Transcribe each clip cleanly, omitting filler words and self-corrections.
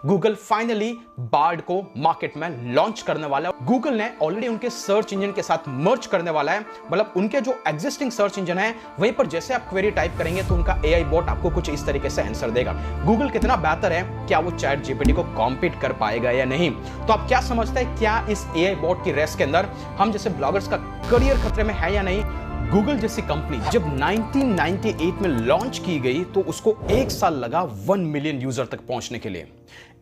Google finally board को market में launch करने वाला है। गूगल ने ऑलरेडी उनके सर्च इंजन के साथ मर्ज करने वाला है, मतलब उनके जो एग्जिस्टिंग सर्च इंजन है वहीं पर जैसे आप क्वेरी टाइप करेंगे तो उनका एआई बॉट आपको कुछ इस तरीके से आंसर देगा। गूगल कितना बेहतर है, क्या वो चैट जीपीटी को कॉम्पीट कर पाएगा या नहीं? तो आप क्या समझते हैं, क्या इस एआई बॉट की रेस के अंदर हम जैसे ब्लॉगर्स का करियर खतरे में है या नहीं? गूगल जैसी कंपनी जब 1998 में लॉन्च की गई तो उसको 1 साल लगा 1 मिलियन यूजर तक पहुंचने के लिए।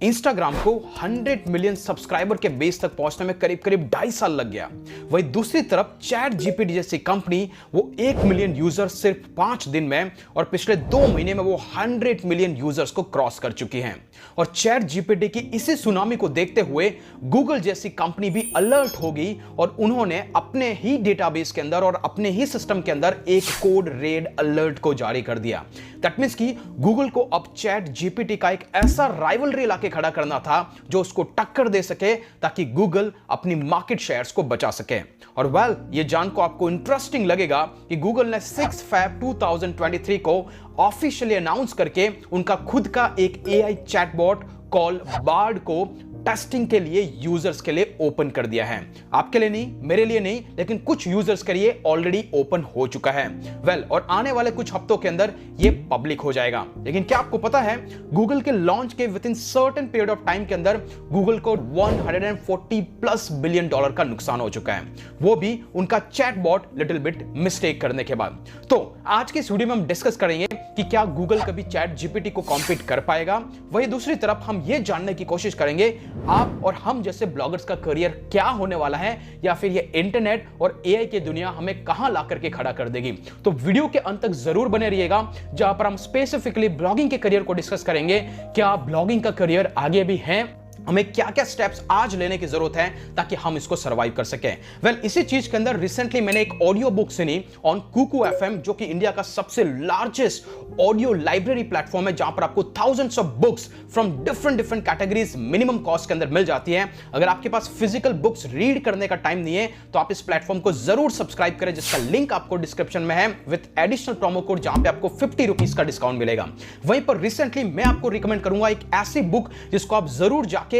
इंस्टाग्राम को 100 मिलियन सब्सक्राइबर के बेस तक पहुंचने में करीब करीब 2.5 साल लग गया। वहीं दूसरी तरफ चैट जीपीटी जैसी कंपनी वो 1 मिलियन यूजर सिर्फ 5 दिन में और पिछले 2 महीने में वो 100 मिलियन यूजर्स को क्रॉस कर चुकी हैं। और चैट जीपीटी की इसी सुनामी को देखते हुए गूगल जैसी कंपनी भी अलर्ट हो गई और उन्होंने अपने ही डेटाबेस के अंदर और अपने ही सिस्टम के अंदर एक कोड रेड अलर्ट को जारी कर दिया। दैट मींस कि गूगल को अब चैट जीपीटी का एक ऐसा राइवलरी लाके खड़ा करना था जो उसको टक्कर दे सके ताकि गूगल अपनी मार्केट शेयर्स को बचा सके। और वेल, ये जान को आपको इंटरेस्टिंग लगेगा कि गूगल ने 6 फरवरी 2023 को ऑफिशियली अनाउंस करके उनका खुद का एक एआई चैटबॉट कॉल बार्ड को टेस्टिंग के लिए यूजर्स के लिए ओपन कर दिया है। आपके लिए नहीं, मेरे लिए नहीं, लेकिन कुछ यूजर्स के लिए ऑलरेडी ओपन हो चुका है। वेल, और आने वाले कुछ हफ्तों के अंदर ये पब्लिक हो जाएगा। लेकिन क्या आपको पता है, गूगल के लॉन्च के with in certain period of time के अंदर गूगल को 140+ बिलियन डॉलर का नुकसान हो चुका है, वो भी उनका चैटबॉट लिटिल बिट मिस्टेक करने के बाद। तो आज के इस वीडियो में हम डिस्कस करेंगे कि क्या गूगल कभी चैट जीपीटी को कॉम्पीट कर पाएगा। वहीं दूसरी तरफ हम ये जानने की कोशिश करेंगे आप और हम जैसे ब्लॉगर्स का करियर क्या होने वाला है, या फिर ये इंटरनेट और एआई की दुनिया हमें कहां ला करके खड़ा कर देगी। तो वीडियो के अंत तक जरूर बने रहिएगा, जहां पर हम स्पेसिफिकली ब्लॉगिंग के करियर को डिस्कस करेंगे। क्या ब्लॉगिंग का करियर आगे भी है, हमें क्या क्या स्टेप्स आज लेने की जरूरत है ताकि हम इसको सर्वाइव कर सकें। वेल, इसी चीज के अंदर रिसेंटली मैंने एक ऑडियो बुक सुनी ऑन कुकू एफएम, जो कि इंडिया का सबसे लार्जेस्ट ऑडियो लाइब्रेरी प्लेटफॉर्म है, जहां पर आपको thousands of books from different categories minimum cost के अंदर मिल जाती है। अगर आपके पास फिजिकल बुक्स रीड करने का टाइम नहीं है तो आप इस प्लेटफॉर्म को जरूर सब्सक्राइब करें, जिसका लिंक आपको डिस्क्रिप्शन में है विद एडिशनल प्रोमो कोड, जहां पे आपको 50 रुपीज का डिस्काउंट मिलेगा। वहीं पर रिसेंटली मैं आपको रिकमेंड करूंगा एक ऐसी बुक जिसको आप जरूर जाके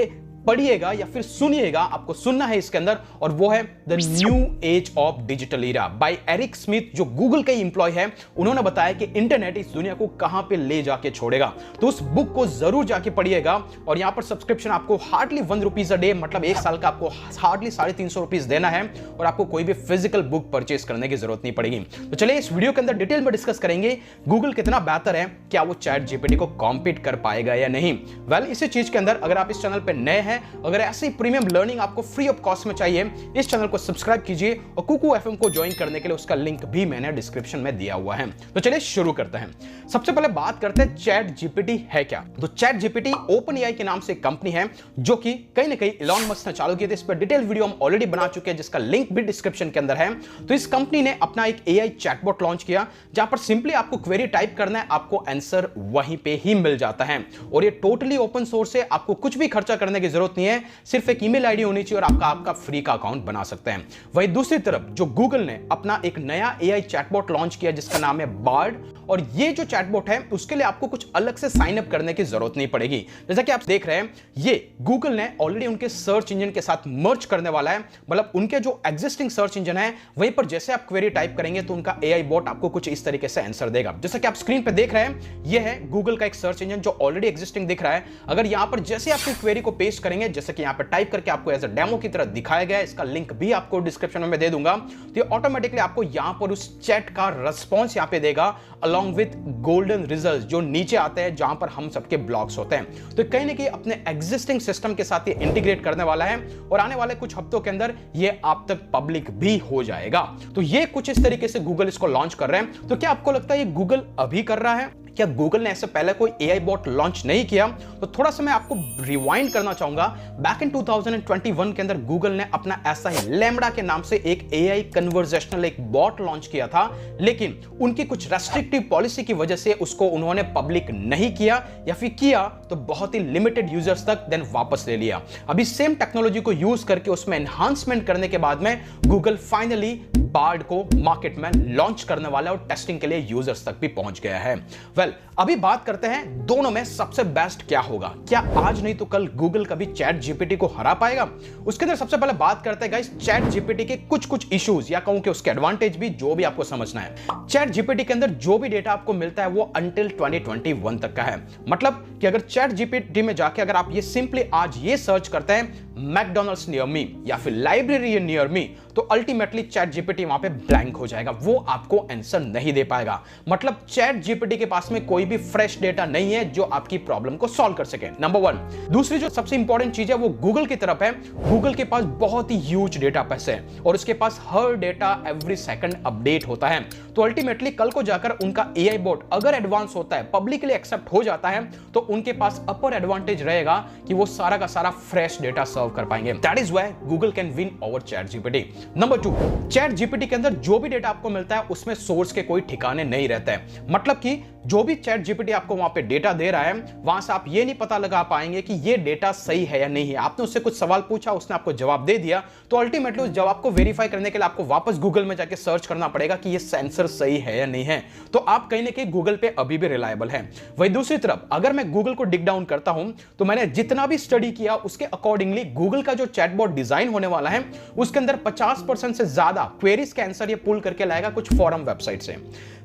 पढ़िएगा या फिर सुनिएगा, आपको सुनना है इसके अंदर, और वो है the new age of digital era by Eric Smith, जो गूगल के इंप्लॉय है। उन्होंने बताया कि इंटरनेट इस दुनिया को कहां पे ले जाके छोड़ेगा। तो उस बुक को जरूर जाके पढ़िएगा। और यहां पर सब्सक्रिप्शन आपको हार्डली 1 रुपीज अ डे, मतलब 1 साल का आपको हार्डली 350 रुपीज देना है, और आपको कोई भी फिजिकल बुक परचेस करने की जरूरत नहीं पड़ेगी। तो चलिए इस वीडियो के अंदर डिटेल में डिस्कस करेंगे गूगल कितना बेहतर है, क्या वो चैट जीपीटी को कॉम्पीट कर पाएगा या नहीं। वेल, इसी चीज के अंदर अगर आप इस चैनल पर नए हैं, अगर ऐसी प्रीमियम लर्निंग आपको फ्री ऑफ कॉस्ट में चाहिए, इस चैनल को सब्सक्राइब कीजिए और कुकू एफएम को ज्वाइन करने के लिए उसका लिंक भी मैंने डिस्क्रिप्शन में दिया हुआ है। तो चलिए शुरू करते हैं। सबसे पहले बात करते हैं चैट जीपीटी है क्या। तो चैट जीपीटी ओपन एआई के नाम से एक कंपनी है जो कि कहीं ना कहीं इलॉन मस्क ने चालू की थी। इस पर डिटेल वीडियो हम ऑलरेडी बना चुके हैं, जिसका लिंक भी डिस्क्रिप्शन के अंदर है। तो इस कंपनी ने अपना एक एआई चैटबॉट लॉन्च किया, जहां पर सिंपली आपको क्वेरी टाइप करना है, आपको आंसर वहीं पे ही मिल जाता है। और ये टोटली ओपन सोर्स है, आपको कुछ भी खर्चा करने की जरूरत नहीं है, सिर्फ एक ईमेल आईडी होनी चाहिए और आपका फ्री का अकाउंट बना सकते हैं। वहीं दूसरी तरफ जो गूगल ने अपना एक नया एआई चैटबॉट लॉन्च किया जिसका नाम है बार्ड, और ये जो चैटबॉट है उसके लिए आपको कुछ अलग से साइन अप करने की जरूरत नहीं पड़ेगी। जैसा कि आप देख रहे हैं, ये गूगल ने ऑलरेडी उनके सर्च इंजन के साथ मर्ज करने वाला है, मतलब उनके जो एग्जिस्टिंग सर्च इंजन है वहीं पर जैसे आप क्वेरी टाइप करेंगे तो उनका एआई बॉट आपको कुछ इस तरीके से आंसर देगा। जैसा कि आप स्क्रीन पे देख रहे हैं, ये है गूगल का एक सर्च इंजन जो ऑलरेडी एग्जिस्टिंग दिख रहा है। अगर यहां पर जैसे आप क्वेरी को पेस्ट करेंगे, जैसे कि यहां पर टाइप करके आपको एज अ डेमो की तरह दिखाया गया है, इसका लिंक भी आपको डिस्क्रिप्शन में दे दूंगा, तो ये ऑटोमेटिकली आपको यहां पर उस चैट का रिस्पांस यहां पे देगा अलॉन्ग विद गोल्डन रिजल्ट जो नीचे आते हैं, जहां पर हम सबके ब्लॉग्स होते हैं। तो कहीं ना कहीं अपने एग्जिस्टिंग सिस्टम के साथ ये इंटीग्रेट करने वाला है और आने वाले कुछ हफ्तों के अंदर ये आप तक पब्लिक भी हो जाएगा। तो ये कुछ इस तरीके से गूगल इसको लॉन्च कर रहे हैं। तो क्या आपको लगता है ये गूगल अभी कर रहा है? क्या गूगल ने ऐसे पहले कोई एआई बॉट लॉन्च नहीं किया? तो थोड़ा सा मैं आपको रिवाइंड करना चाहूंगा। बैक इन 2021 के अंदर गूगल ने अपना ऐसा ही लैम्बडा के नाम से एक एआई कन्वर्सेशनल एक बॉट लॉन्च किया था, लेकिन उनकी कुछ रेस्ट्रिक्टिव पॉलिसी की वजह से उसको उन्होंने पब्लिक नहीं किया, या फिर किया तो बहुत ही लिमिटेड यूजर्स तक, देन वापस ले लिया। अभी सेम टेक्नोलॉजी को यूज करके उसमें एनहांसमेंट करने के बाद में गूगल फाइनली बार्ड को मार्केट में लॉन्च करने वाला है और टेस्टिंग के लिए यूजर्स तक भी पहुंच गया है। अभी बात करते हैं दोनों में सबसे बेस्ट क्या होगा। क्या आज नहीं तो कल गूगल कभी चैट जीपीटी को हरा पाएगा? उसके अंदर सबसे पहले बात करते हैं गाइस चैट जीपीटी के कुछ इश्यूज या कहूं कि उसके एडवांटेज भी जो भी आपको समझना है। चैट जीपीटी के अंदर जो भी डेटा आपको मिलता है वो अंटिल 2021 तक का है। मतलब कि अगर चैट जीपीटी में जाके अगर आप ये सिंपली आज ये सर्च करते हैं मैकडॉनल्ड्स नियर मी या फिर लाइब्रेरी नियर मी, तो अल्टीमेटली चैट जीपीटी वहां पे ब्लैंक हो जाएगा, वो आपको आंसर नहीं दे पाएगा। मतलब चैट जीपीटी के पास में कोई भी फ्रेश डेटा नहीं है जो आपकी प्रॉब्लम को सॉल्व कर सके, नंबर 1। दूसरी जो सबसे इंपॉर्टेंट चीज है वो गूगल की तरफ है। गूगल के पास बहुत ही ह्यूज डेटा पैसे है और उसके पास हर डेटा एवरी सेकंड अपडेट होता है। तो अल्टीमेटली कल को जाकर उनका एआई बॉट अगर एडवांस होता है, पब्लिकली एक्सेप्ट हो जाता है, तो उनके पास अपर एडवांटेज रहेगा कि वो सारा का सारा फ्रेश डेटा सर्व कर पाएंगे। That is why Google can win over chat GPT. Number 2, chat GPT के अंदर जो भी डेटा आपको मिलता है उसमें सोर्स के कोई ठिकाने नहीं रहते हैं। मतलब कि जो भी चैट जीपीटी आपको वहां पे डेटा दे रहा है वहां से आप ये नहीं पता लगा पाएंगे कि ये डेटा सही है या नहीं है। आपने उससे कुछ सवाल पूछा, उसने आपको जवाब दे दिया, तो अल्टीमेटली उस जवाब को वेरीफाई करने के लिए आपको वापस गूगल में जाके सर्च करना पड़ेगा कि ये सेंसर सही है या नहीं है। तो आप कहीं ना कहीं गूगल पे अभी भी रिलायबल है। वही दूसरी तरफ अगर मैं गूगल को डिग डाउन करता हूं तो मैंने जितना भी स्टडी किया उसके अकॉर्डिंगली गूगल का जो चैटबॉट डिजाइन होने वाला है उसके अंदर 50% से ज्यादा क्वेरीज के आंसर ये पुल करके लाएगा कुछ फॉरम वेबसाइट से,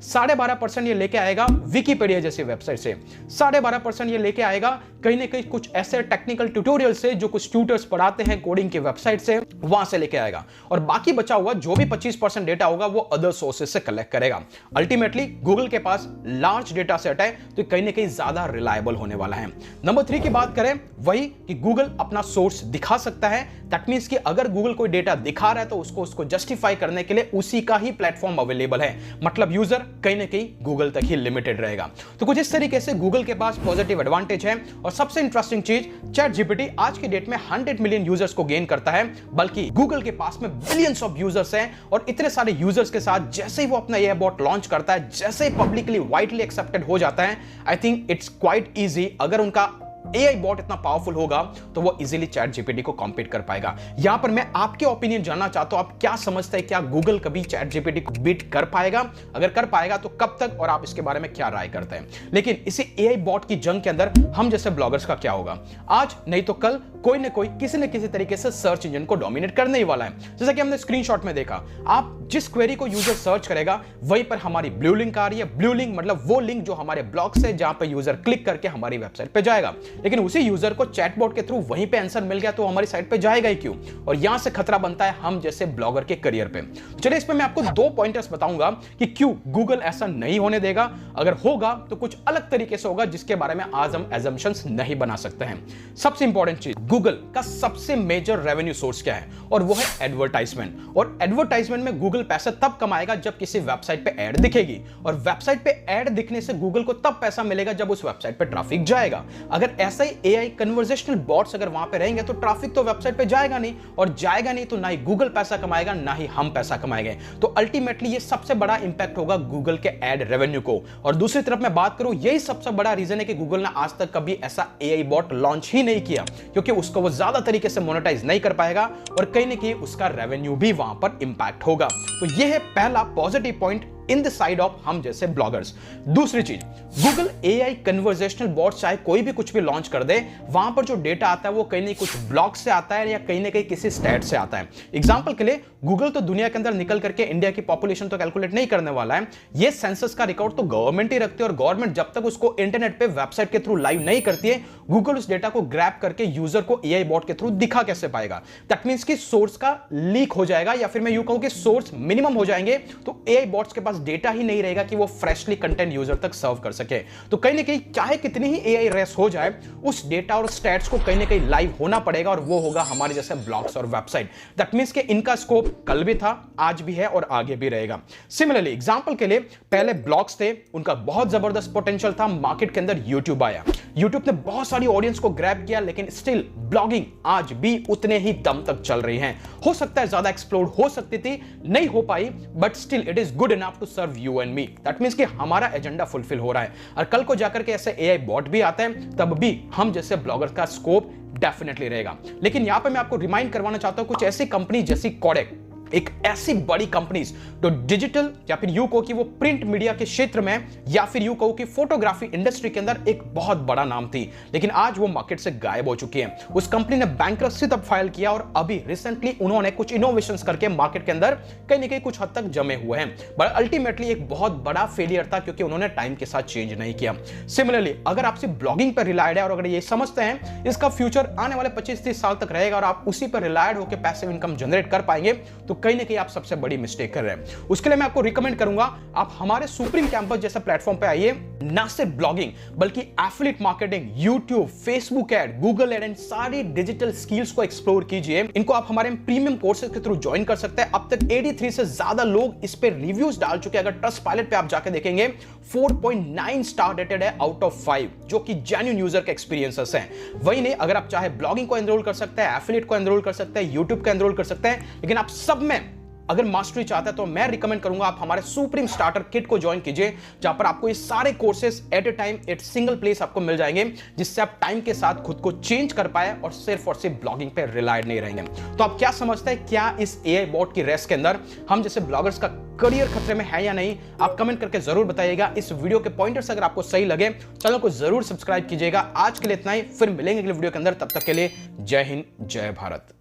12.5% ये लेके आएगा विकिपीडिया जैसी वेबसाइट से, 12.5% ये लेके आएगा कहीं ना कहीं कुछ ऐसे टेक्निकल ट्यूटोरियल से जो कुछ ट्यूटर्स पढ़ाते हैं कोडिंग की वेबसाइट से, वहां से लेके आएगा। और बाकी बचा हुआ जो भी 25% डेटा होगा वो अदर सोर्सेस से कलेक्ट करेगा। अल्टीमेटली गूगल के पास लार्ज डेटा सेट है तो कहीं ना कहीं ज्यादा रिलायबल होने वाला है। नंबर 3 की बात करें वही कि गूगल अपना सोर्स दिखा सकता है। दैट मींस कि अगर गूगल कोई डेटा दिखा रहा है तो उसको जस्टिफाई करने के लिए उसी का ही प्लेटफॉर्म अवेलेबल है। मतलब यूजर कहीं ना कहीं गूगल तक ही लिमिटेड रहेगा। तो कुछ इस तरीके से गूगल के पास पॉजिटिव एडवांटेज है। और सबसे इंटरेस्टिंग चीज, चैट जीपीटी आज की डेट में 100 मिलियन यूजर्स को गेन करता है, बल्कि गूगल के पास में बिलियंस ऑफ यूजर्स हैं। और इतने सारे यूजर्स के साथ जैसे ही वो अपना एआई बॉट लॉन्च करता है, जैसे ही पब्लिकली वाइडली एक्सेप्टेड हो जाता है, I think it's quite easy, अगर उनका एआई बॉट इतना पावरफुल होगा तो वो इजीली चैट जीपीटी को कॉम्पीट कर पाएगा। यहां पर मैं आपके ओपिनियन जानना चाहता हूं, आप क्या समझते हैं, क्या गूगल कभी चैट जीपीटी को बीट कर पाएगा? अगर कर पाएगा तो कब तक, और आप इसके बारे में क्या राय करते हैं? लेकिन इसी एआई बॉट की जंग के अंदर हम जैसे ब्लॉगर्स का क्या होगा? आज नहीं तो कल कोई ना कोई किसी न किसी तरीके से सर्च इंजन को डोमिनेट करने ही वाला है। जैसा कि हमने स्क्रीनशॉट में देखा, आप जिस क्वेरी को यूजर सर्च करेगा वहीं पर हमारी ब्लू लिंक आ रही है। ब्लू लिंक मतलब वो लिंक जो हमारे ब्लॉग से, जहां पर यूजर क्लिक करके हमारी वेबसाइट पे जाएगा। लेकिन उसी यूजर को चैटबॉट के थ्रू वहीं पे आंसर मिल गया तो हमारी साइट पे जाएगा ही क्यों? और यहां से खतरा बनता है हम जैसे ब्लॉगर के करियर पे। चलिए इस पे मैं आपको 2 पॉइंटर्स बताऊंगा कि क्यों गूगल ऐसा नहीं होने देगा। अगर होगा तो कुछ अलग तरीके से होगा जिसके बारे में आज हम एजम्पशंस नहीं बना सकते हैं। सबसे इंपॉर्टेंट चीज, गूगल का सबसे मेजर रेवेन्यू सोर्स क्या है? और वो है एडवर्टाइजमेंट। और एडवर्टाइजमेंट में गूगल पैसा तब कमाएगा जब किसी वेबसाइट पे ऐड दिखेगी, और वेबसाइट पे ऐड दिखने से गूगल को तब पैसा मिलेगा जब उस वेबसाइट पे ट्रैफिक जाएगा। अगर ऐसा ही एआई कन्वर्सेशनल बॉट्स अगर वहां पे रहेंगे तो ट्रैफिक तो वेबसाइट पे जाएगा नहीं, और जाएगा नहीं तो ना ही गूगल पैसा कमाएगा ना ही हम पैसा कमाएंगे। तो अल्टीमेटली ये सबसे बड़ा इंपैक्ट होगा गूगल के एड रेवेन्यू को। और दूसरी तरफ मैं बात करूं, यही सबसे बड़ा रीजन है कि गूगल ने आज तक कभी ऐसा एआई बॉट लॉन्च ही नहीं किया, क्योंकि उसको वो ज्यादा तरीके से मोनेटाइज नहीं कर पाएगा और कहीं ना कहीं उसका रेवेन्यू भी वहां पर इंपैक्ट होगा। तो यह है पहला positive point in the side of हम जैसे ब्लॉगर्स। दूसरी चीज, गूगल एआई कन्वर्सेशनल बॉट चाहे कोई भी कुछ भी लॉन्च कर दे, वहां पर जो डेटा आता है वो कहीं ना कुछ ब्लॉग से आता है या कहीं ना कहीं किसी स्टैट से आता है। एग्जांपल के लिए गूगल तो दुनिया के अंदर निकल करके इंडिया की पॉपुलेशन तो कैलकुलेट नहीं करने वाला है। ये सेंसस का रिकॉर्ड तो गवर्नमेंट ही रखती है, और गवर्नमेंट जब तक उसको इंटरनेट पे वेबसाइट के थ्रू लाइव नहीं करती है, गूगल उस डेटा को ग्रैब करके यूजर को एआई बॉट के थ्रू दिखा कैसे पाएगा? दैट मींस कि सोर्स का लीक हो जाएगा, या फिर मैं यूं कहूं कि सोर्स मिनिमम हो जाएंगे, तो एआई बॉट्स के पास डेटा ही नहीं रहेगा कि वो फ्रेशली कंटेंट यूजर तक सर्व कर सके। तो कहीं ना कहीं चाहे कितनी ही एआई रेस हो जाए, उस डेटा और स्टैट्स को कहीं ना कहीं लाइव होना पड़ेगा, और वो होगा हमारे जैसे ब्लॉग्स और वेबसाइट। दैट मींस कि इनका स्कोप कल भी था, आज भी है और आगे भी रहेगा। सिमिलरली एग्जांपल के लिए पहले ब्लॉग्स थे, उनका बहुत जबरदस्त पोटेंशियल था, मार्केट के अंदर यूट्यूब आया, यूट्यूब ने बहुत सारी ऑडियंस को ग्रैब किया, लेकिन स्टिल ब्लॉगिंग आज भी उतने ही दम तक चल रही है। हो सकता है ज्यादा एक्सप्लोर हो सकती थी, नहीं हो पाई, but still it is good enough to serve you and me. That means कि हमारा एजेंडा फुलफिल हो रहा है, और कल को जाकर के ऐसे एआई बॉट भी आते हैं, तब भी हम जैसे ब्लॉगर का स्कोप डेफिनेटली रहेगा। लेकिन यहां पे मैं आपको रिमाइंड करवाना चाहता हूं, कुछ ऐसी कंपनी जैसी कोडेक, एक ऐसी बड़ी कंपनीज तो डिजिटल या फिर यूं कहो कि वो प्रिंट मीडिया के क्षेत्र में या फिर यूं कहो कि फोटोग्राफी इंडस्ट्री के अंदर एक बहुत बड़ा नाम थी, लेकिन आज वो मार्केट से गायब हो चुकी है। उस कंपनी ने बैंकरप्सी तब फाइल किया और अभी रिसेंटली उन्होंने कुछ इनोवेशंस करके मार्केट के अंदर कहीं ना कहीं कुछ हद तक जमे हुए हैं, बट अल्टीमेटली एक बहुत बड़ा फेलियर था क्योंकि उन्होंने टाइम के साथ चेंज नहीं किया। सिमिलरली अगर आप सिर्फ ब्लॉगिंग पर रिलायड है और अगर ये समझते हैं इसका फ्यूचर आने वाले 25-30 साल तक रहेगा और आप उसी पर रिलायड होकर पैसिव इनकम जनरेट कर पाएंगे, तो कहीं ना कहीं आप सबसे बड़ी मिस्टेक कर रहे हैं। उसके लिए मैं आपको रिकमेंड करूंगा आप हमारे सुप्रीम कैंपस जैसे प्लेटफॉर्म पे आइए, ना सिर्फ ब्लॉगिंग बल्कि affiliate marketing, YouTube, Facebook ad, Google ad and सारी डिजिटल स्किल्स को एक्सप्लोर कीजिए। इनको आप हमारे प्रीमियम कोर्सेज के थ्रू ज्वाइन कर सकते हैं। अब तक 83 से ज्यादा लोग इस पे रिव्यूज डाल चुके हैं। अगर ट्रस्ट पायलट पे आप जाके देखेंगे 4.9 स्टार रेटेड है आउट ऑफ 5, जो कि जेन्युइन यूजर के एक्सपीरियंसेस हैं। वही नहीं, अगर आप चाहे ब्लॉगिंग को एनरोल कर सकते हैं, एफिलिएट को एनरोल कर सकते हैं, यूट्यूब को एनरोल कर सकते हैं, लेकिन आप सब में अगर मास्टरी चाहते हैं तो मैं रिकमेंड करूंगा आप हमारे सुप्रीम स्टार्टर किट को ज्वाइन कीजिए, जहां पर आपको ये सारे courses at a time at single place आपको मिल जाएंगे, जिससे आप टाइम के साथ खुद को चेंज कर पाए और सिर्फ ब्लॉगिंग पे रिलायड नहीं रहेंगे। तो आप क्या समझते हैं, क्या इस एआई बॉट की रेस के अंदर हम जैसे ब्लॉगर्स का करियर खतरे में है या नहीं? आप कमेंट करके जरूर बताइएगा। इस वीडियो के पॉइंटर्स अगर आपको सही लगे चैनल को जरूर सब्सक्राइब कीजिएगा। आज के लिए इतना ही, फिर मिलेंगे अगले वीडियो के अंदर। तब तक के लिए जय हिंद, जय भारत।